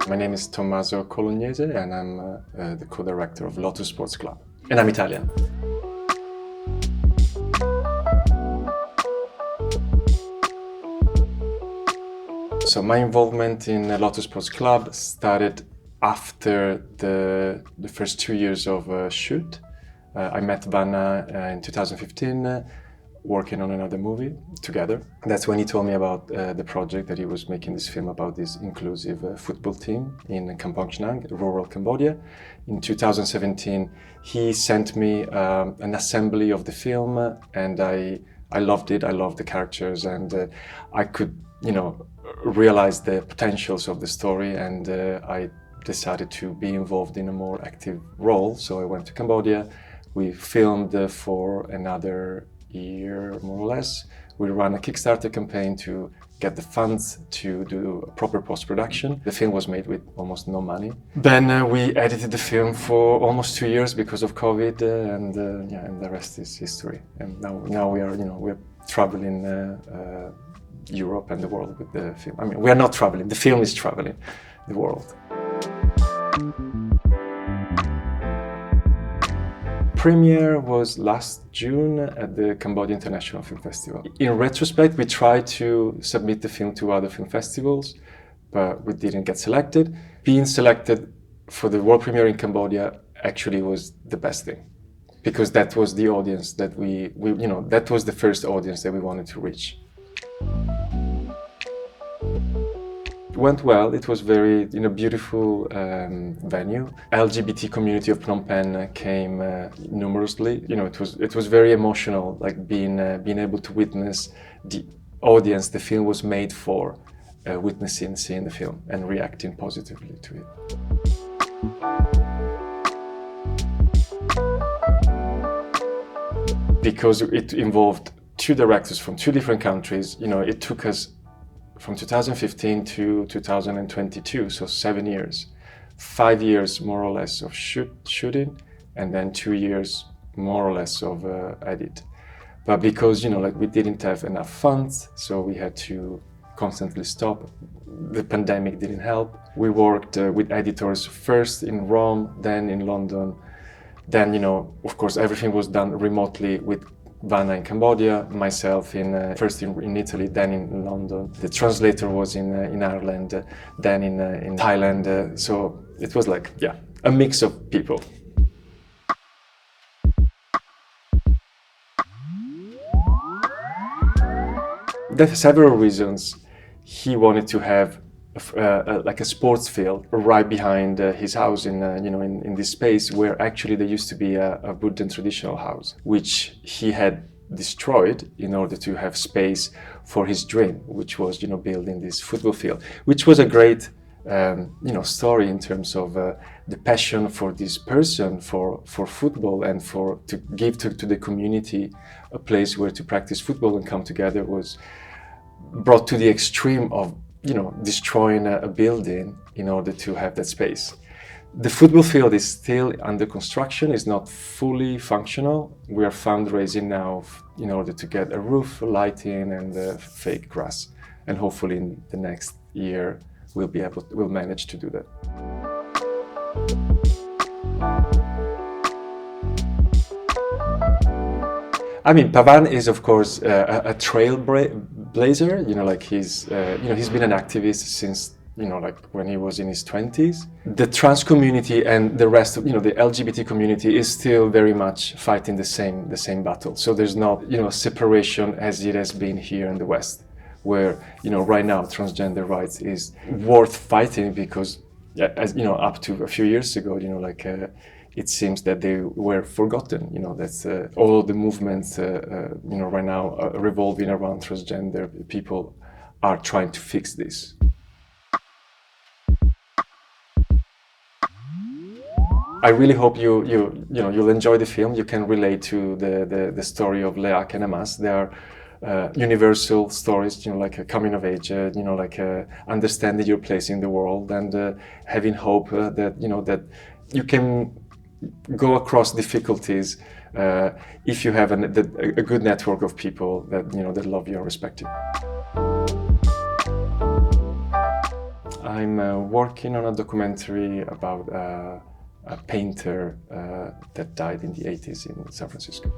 My name is Tommaso Colognese and I'm the co-director of Lotus Sports Club. And I'm Italian. So my involvement in Lotus Sports Club started after the first 2 years of shoot. I met Vanna in 2015, working on another movie together. That's when he told me about the project that he was making this film about this inclusive football team in Kampong Chhnang, rural Cambodia. In 2017, he sent me an assembly of the film, and I loved it. I loved the characters, and I could, realize the potentials of the story, and I decided to be involved in a more active role. So I went to Cambodia. We filmed for another year, more or less. We ran a Kickstarter campaign to get the funds to do a proper post-production. The film was made with almost no money. Then we edited the film for almost 2 years because of COVID, and the rest is history. And now we're traveling Europe and the world with the film. I mean, we are not traveling. The film is traveling the world. Premiere was last June at the Cambodia International Film Festival. In retrospect, we tried to submit the film to other film festivals, but we didn't get selected. Being selected for the world premiere in Cambodia actually was the best thing, because that was the audience that that was the first audience that we wanted to reach. It went well. It was very, beautiful venue. LGBT community of Phnom Penh came numerously. It was very emotional, like being able to witness the audience the film was made for, seeing the film and reacting positively to it. Because it involved two directors from two different countries, it took us from 2015 to 2022, so 7 years. 5 years more or less of shooting, and then 2 years more or less of edit. But because we didn't have enough funds, so we had to constantly stop. The pandemic didn't help. We worked with editors first in Rome, then in London. Then of course everything was done remotely with Vanna in Cambodia, myself first in Italy, then in London. The translator was in Ireland, then in Thailand. So it was a mix of people. There are several reasons. He wanted to have a sports field right behind his house in this space where actually there used to be a Buddhist traditional house, which he had destroyed in order to have space for his dream, which was building this football field, which was a great story in terms of the passion for this person for football, and to give to the community a place where to practice football and come together was brought to the extreme of destroying a building in order to have that space. The football field is still under construction, is not fully functional. We are fundraising now in order to get a roof, lighting, and fake grass. And hopefully in the next year we'll manage to do that. I mean, Pavan is of course a trailblazer. He's been an activist since when he was in his 20s. The trans community and the rest of the LGBT community is still very much fighting the same battle. So there's not separation as it has been here in the West, where right now transgender rights is worth fighting, because up to a few years ago it seems that they were forgotten. That's all the movements right now revolving around transgender people are trying to fix this. I really hope you'll enjoy the film. You can relate to the story of Leak and Amas. They are universal stories, like a coming of age, understanding your place in the world, and having hope that you can go across difficulties if you have a good network of people that that love you and respect you. I'm working on a documentary about a painter that died in the 80s in San Francisco.